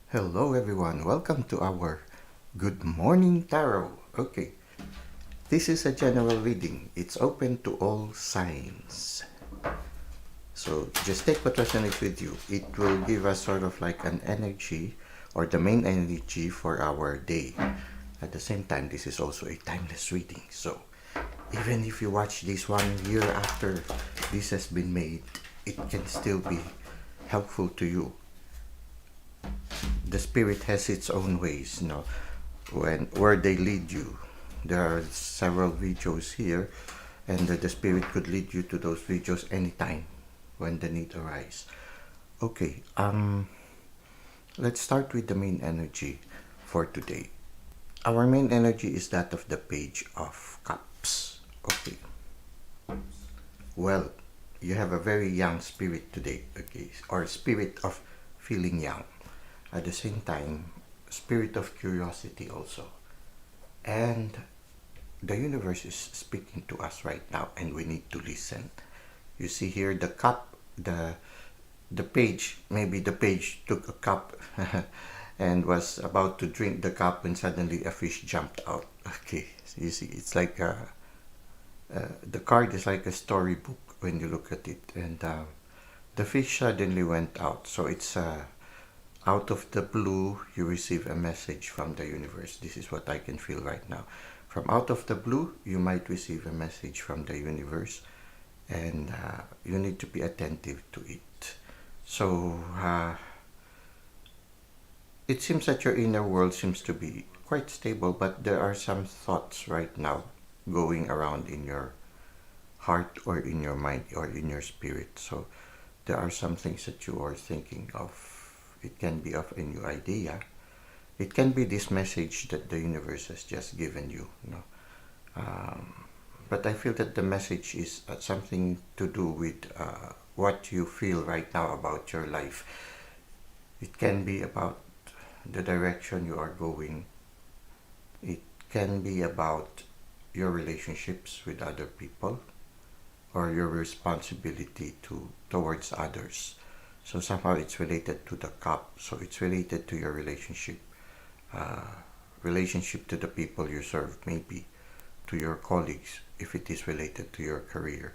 Hello everyone, welcome to our Good Morning Tarot. Okay, this is a general reading. It's open to all signs. So just take what resonates with you. It will give us sort of like an energy or the main energy for our day. At the same time, this is also a timeless reading. So even if you watch this 1 year after this has been made, it can still be helpful to you. The spirit has its own ways, when where they lead you. There are several videos here, and the spirit could lead you to those videos anytime when the need arises. Okay, let's start with the main energy for today. Our main energy is that of the Page of Cups. Okay. Well, you have a very young spirit today, okay, or spirit of feeling young. At the same time, spirit of curiosity also. And the universe is speaking to us right now, and we need to listen. You see here the cup, the page. Maybe the page took a cup and was about to drink the cup, and suddenly a fish jumped out. Okay, so you see, it's like the card is like a storybook when you look at it, and the fish suddenly went out. So it's out of the blue, you receive a message from the universe. This is what I can feel right now. From out of the blue, you might receive a message from the universe, and you need to be attentive to it. So it seems that your inner world seems to be quite stable, but there are some thoughts right now going around in your heart or in your mind or in your spirit. So there are some things that you are thinking of. It can be of a new idea. It can be this message that the universe has just given you. But I feel that the message is something to do with what you feel right now about your life. It can be about the direction you are going. It can be about your relationships with other people or your responsibility towards others. So somehow it's related to the cup. So it's related to your relationship, uh, relationship to the people you serve, maybe to your colleagues, if it is related to your career,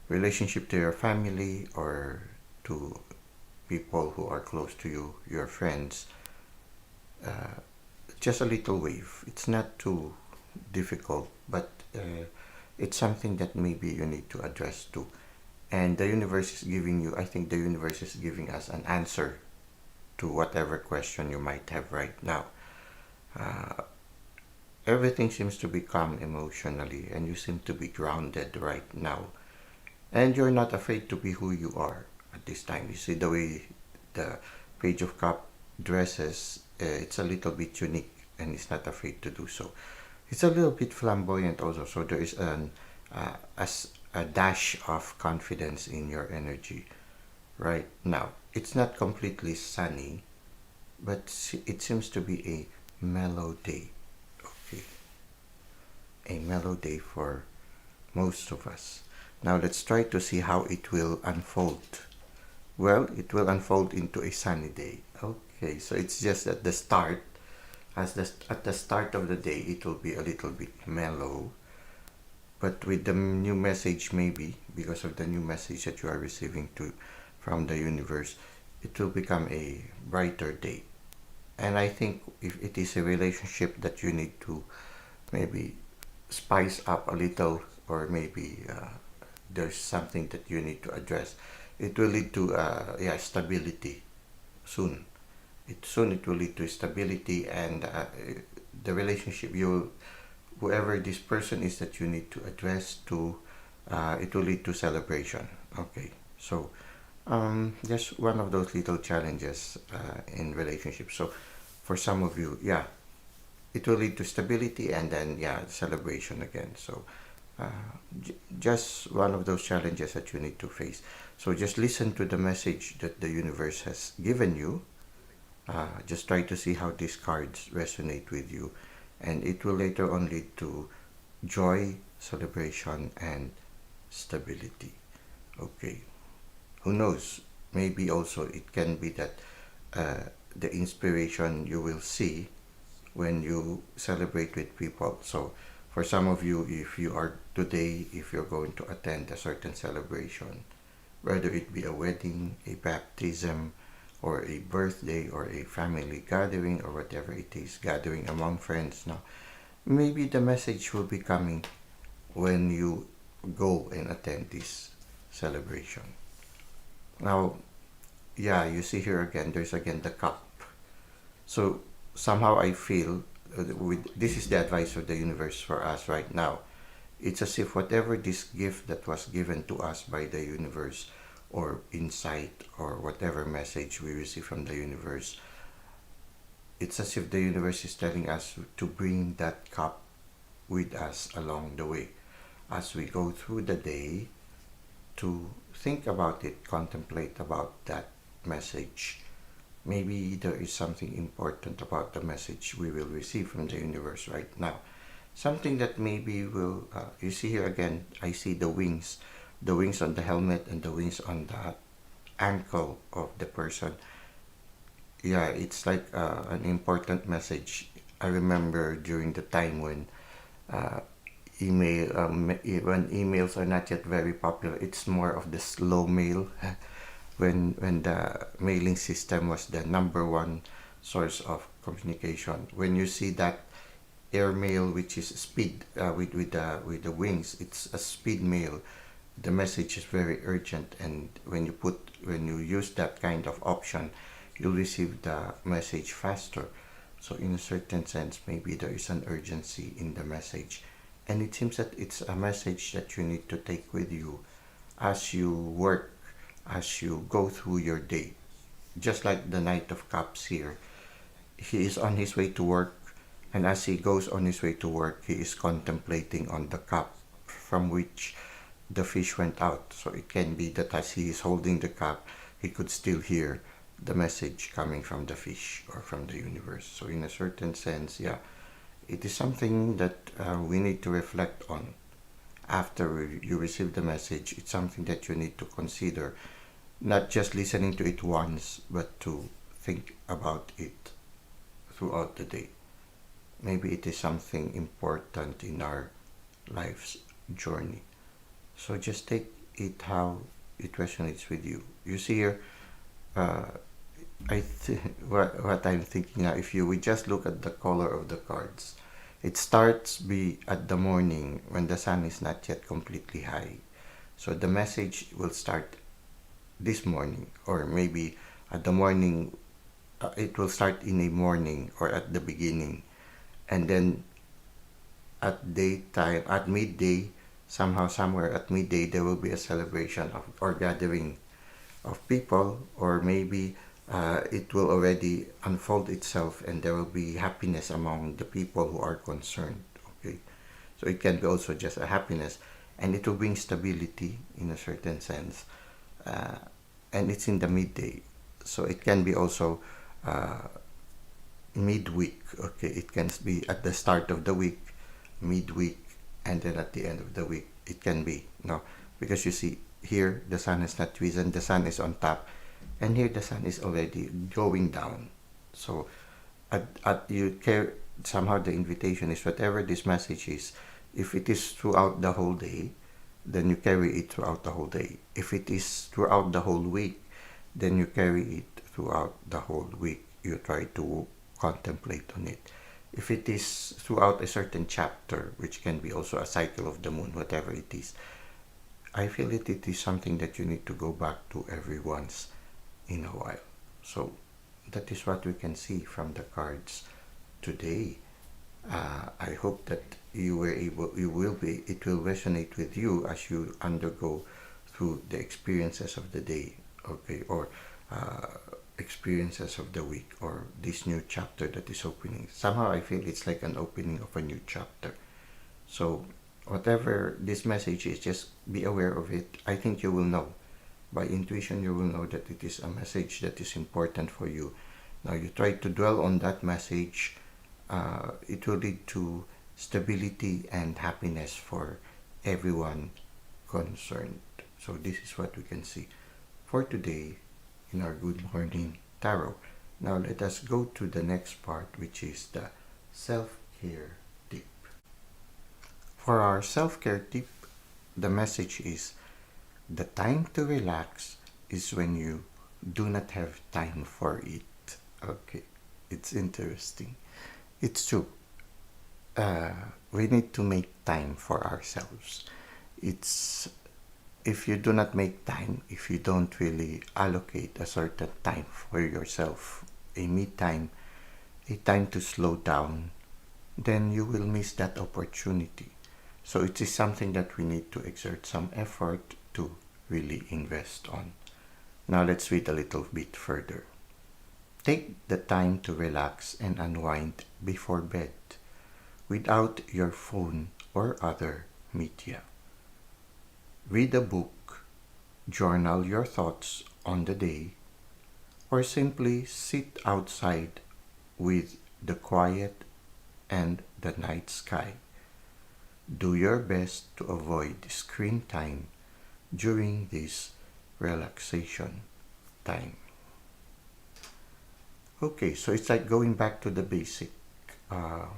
relationship to your family or to people who are close to you, your friends. Uh, just a little wave. It's not too difficult, but it's something that maybe you need to address too. And the universe is giving you, I think the universe is giving us an answer to whatever question you might have right now. Uh, Everything seems to be calm emotionally, and you seem to be grounded right now. And you're not afraid to be who you are at this time. You see the way the Page of Cup dresses, it's a little bit unique, and it's not afraid to do so. It's a little bit flamboyant also, so there is a dash of confidence in your energy right now. It's not completely sunny, but it seems to be a mellow day. Okay, a mellow day for most of us. Now let's try to see how it will unfold. Well, it will unfold into a sunny day. Okay, so it's just at the start. At the start of the day, it will be a little bit mellow, but with the new message, maybe because of the new message that you are receiving from the universe, it will become a brighter day. And I think if it is a relationship that you need to maybe spice up a little, or maybe there's something that you need to address, it will lead to stability soon. It will lead to stability, and the relationship you whoever this person is that you need to address to, it will lead to celebration. Okay, so just one of those little challenges in relationships. So for some of you, yeah, it will lead to stability, and then yeah, celebration again. So uh, just one of those challenges that you need to face. So just listen to the message that the universe has given you. Just try to see how these cards resonate with you, and it will later on lead to joy, celebration, and stability. Okay, who knows? Maybe also it can be that the inspiration you will see when you celebrate with people. So for some of you, if you are today, if you're going to attend a certain celebration, whether it be a wedding, a baptism, or a birthday, or a family gathering, or whatever it is, gathering among friends, now maybe the message will be coming when you go and attend this celebration. Now, yeah, you see here again, there's again the cup. So somehow I feel with this is the advice of the universe for us right now. It's as if whatever this gift that was given to us by the universe, or insight, or whatever message we receive from the universe, it's as if the universe is telling us to bring that cup with us along the way as we go through the day, to think about it, contemplate about that message. Maybe there is something important about the message we will receive from the universe right now. Something that maybe will, you see here again, I see the wings on the helmet and the wings on the ankle of the person. Yeah, it's like an important message. I remember during the time when uh, when emails are not yet very popular, it's more of the slow mail. When the mailing system was the number one source of communication. When you see that airmail, which is speed with the wings, it's a speed mail. The message is very urgent, and when you use that kind of option, you'll receive the message faster. So in a certain sense, maybe there is an urgency in the message, and it seems that it's a message that you need to take with you as you work, as you go through your day. Just like the Knight of Cups here, he is on his way to work, and as he goes on his way to work, he is contemplating on the cup from which the fish went out. So it can be that as he is holding the cup, he could still hear the message coming from the fish or from the universe. So in a certain sense, yeah, it is something that we need to reflect on after you receive the message. It's something that you need to consider, not just listening to it once, but to think about it throughout the day. Maybe it is something important in our life's journey. So just take it how it resonates with you. You see here, uh, what I'm thinking now, if you would just look at the color of the cards, it starts be at the morning when the sun is not yet completely high. So the message will start this morning, or maybe at the morning, it will start in the morning or at the beginning, and then at daytime, at midday, somehow somewhere at midday, there will be a celebration of or gathering of people, or maybe it will already unfold itself, and there will be happiness among the people who are concerned. Okay, so it can be also just a happiness, and it will bring stability in a certain sense, uh, and it's in the midday, so it can be also uh, midweek. Okay, it can be at the start of the week, midweek, and then at the end of the week. It can be no, because you see here the sun has not risen, the sun is on top, and here the sun is already going down. So at you care, somehow the invitation is whatever this message is, if it is throughout the whole day, then you carry it throughout the whole day. If it is throughout the whole week, then you carry it throughout the whole week. You try to contemplate on it. If it is throughout a certain chapter, which can be also a cycle of the moon, whatever it is, I feel it is something that you need to go back to every once in a while. So that is what we can see from the cards today. I hope that you will be, it will resonate with you as you undergo through the experiences of the day, okay, or uh, experiences of the week, or this new chapter that is opening. Somehow I feel it's like an opening of a new chapter. So whatever this message is, just be aware of it. I think you will know. By intuition, you will know that it is a message that is important for you. Now you try to dwell on that message. It will lead to stability and happiness for everyone concerned. So this is what we can see for today in our Good Morning Tarot. Now let us go to the next part, which is the self-care tip. For our self-care tip, the message is the time to relax is when you do not have time for it. Okay, it's interesting. It's true. Uh, we need to make time for ourselves. It's if you do not make time, if you don't really allocate a certain time for yourself, a me time, a time to slow down, then you will miss that opportunity. So it is something that we need to exert some effort to really invest on. Now let's read a little bit further. Take the time to relax and unwind before bed without your phone or other media. Read a book, journal your thoughts on the day, or simply sit outside with the quiet and the night sky. Do your best to avoid screen time during this relaxation time. Okay, so it's like going back to the basic, um,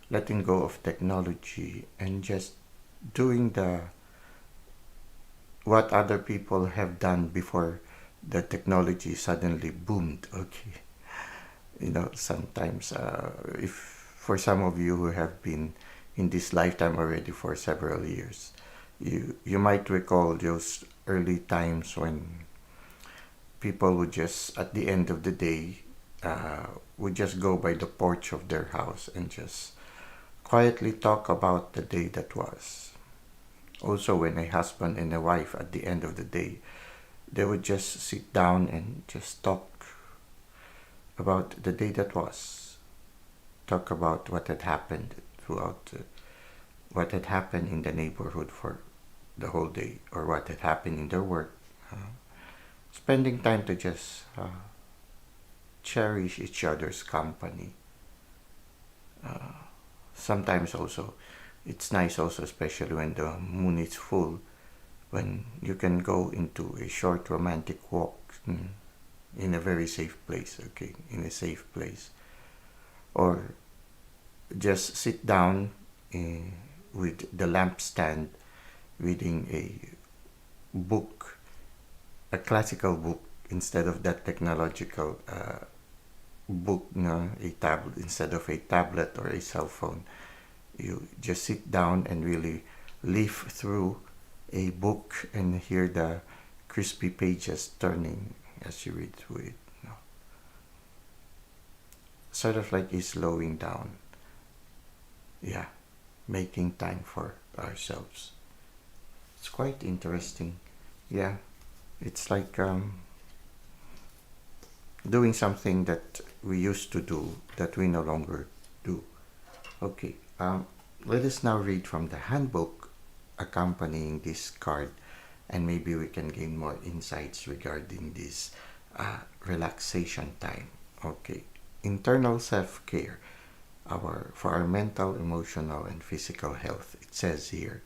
letting go of technology and just doing the what other people have done before the technology suddenly boomed. Okay, sometimes if for some of you who have been in this lifetime already for several years, you might recall those early times when people would just at the end of the day would just go by the porch of their house and just quietly talk about the day that was. Also, when a husband and a wife at the end of the day, they would just sit down and just talk about the day that was, talk about what had happened throughout, what had happened in the neighborhood for the whole day, or what had happened in their work. Spending time to just cherish each other's company. Sometimes also, it's nice also, especially when the moon is full, when you can go into a short romantic walk in a very safe place, okay, in a safe place. Or just sit down with the lampstand reading a book, a classical book, instead of that technological book, no, a tablet, instead of a tablet or a cell phone. You just sit down and really leaf through a book and hear the crispy pages turning as you read through it. Sort of like a slowing down. Yeah, making time for ourselves. It's quite interesting. Yeah, it's like doing something that we used to do that we no longer do. Okay, let us now read from the handbook accompanying this card, and maybe we can gain more insights regarding this relaxation time. Okay, internal self-care, for our mental, emotional, and physical health. It says here,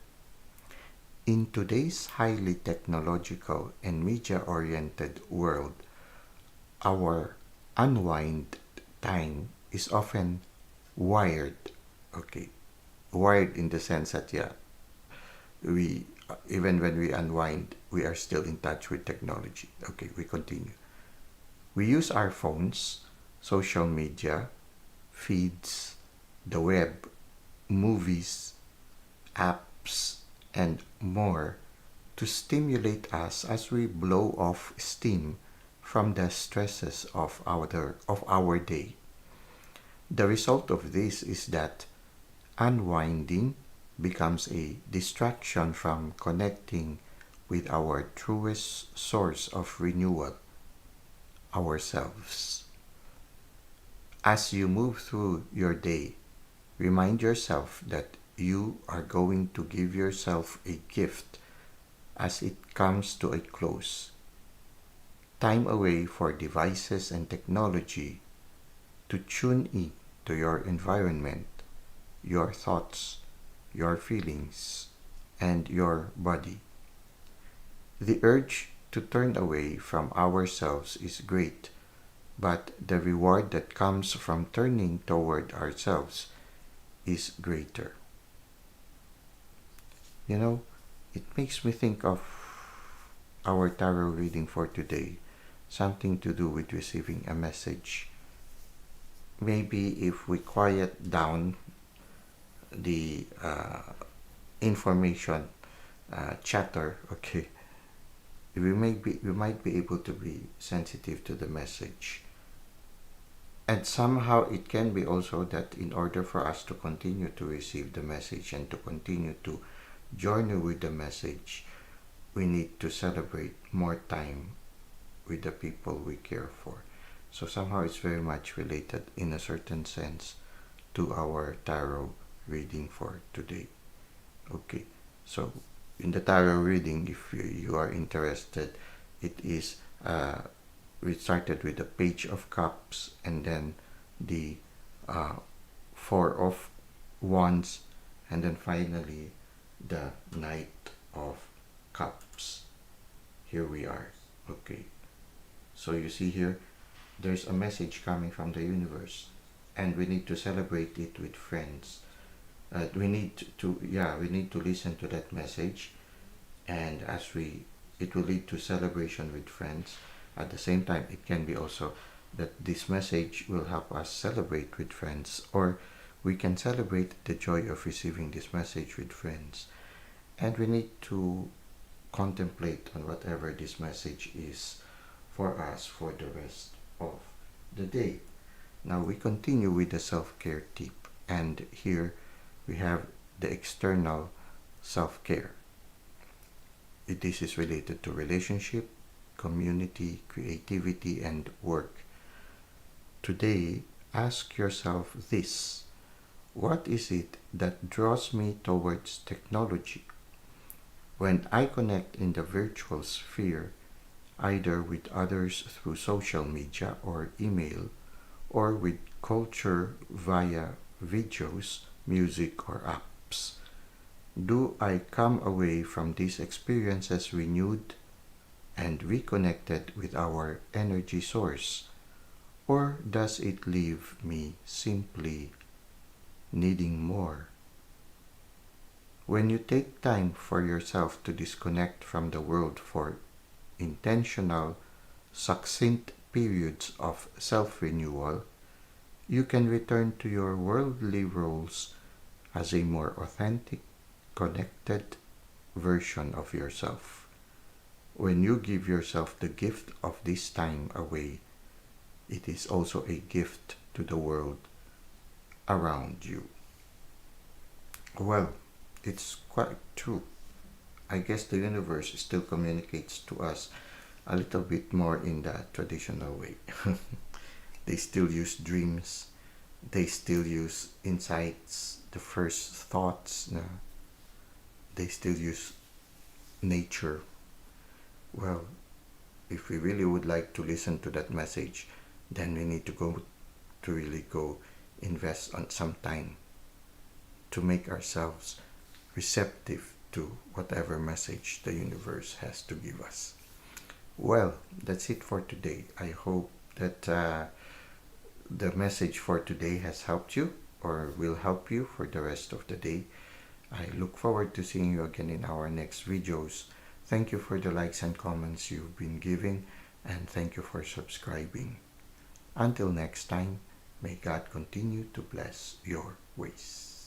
in today's highly technological and media-oriented world, our unwind time is often wired. Okay, wired in the sense that, yeah, we even when we unwind, we are still in touch with technology. Okay, we continue. We use our phones, social media, feeds, the web, movies, apps, and more to stimulate us as we blow off steam from the stresses of our day. The result of this is that unwinding becomes a distraction from connecting with our truest source of renewal, ourselves. As you move through your day, remind yourself that you are going to give yourself a gift as it comes to a close. Time away for devices and technology to tune in to your environment, your thoughts, your feelings, and your body. The urge to turn away from ourselves is great, but the reward that comes from turning toward ourselves is greater. You know, it makes me think of our tarot reading for today, something to do with receiving a message. Maybe if we quiet down the information chatter, okay, we might be able to be sensitive to the message. And somehow it can be also that in order for us to continue to receive the message and to continue to journey with the message, we need to celebrate more time with the people we care for. So somehow it's very much related in a certain sense to our tarot reading for today. Okay, so in the tarot reading, if you are interested, it is we started with the Page of Cups and then the uh, Four of Wands, and then finally the Knight of Cups. Here we are. Okay, so you see here, there's a message coming from the universe, and we need to celebrate it with friends. We need to listen to that message, and it will lead to celebration with friends. At the same time, it can be also that this message will help us celebrate with friends, or we can celebrate the joy of receiving this message with friends. And we need to contemplate on whatever this message is for us for the rest of the day. Now we continue with the self-care tip, and here we have the external self-care. This is related to relationship, community, creativity, and work. Today, ask yourself this: what is it that draws me towards technology? When I connect in the virtual sphere, either with others through social media or email, or with culture via videos, music, or apps, do I come away from these experiences renewed and reconnected with our energy source? Or does it leave me simply needing more? When you take time for yourself to disconnect from the world for intentional, succinct periods of self-renewal, you can return to your worldly roles as a more authentic, connected version of yourself. When you give yourself the gift of this time away, it is also a gift to the world around you. Well, it's quite true. I guess the universe still communicates to us a little bit more in that traditional way. They still use dreams, they still use insights, the first thoughts, they still use nature. Well, if we really would like to listen to that message, then we need to really go invest on some time to make ourselves receptive to whatever message the universe has to give us. Well, that's it for today. I hope that the message for today has helped you or will help you for the rest of the day. I look forward to seeing you again in our next videos. Thank you for the likes and comments you've been giving, and thank you for subscribing. Until next time, may God continue to bless your ways.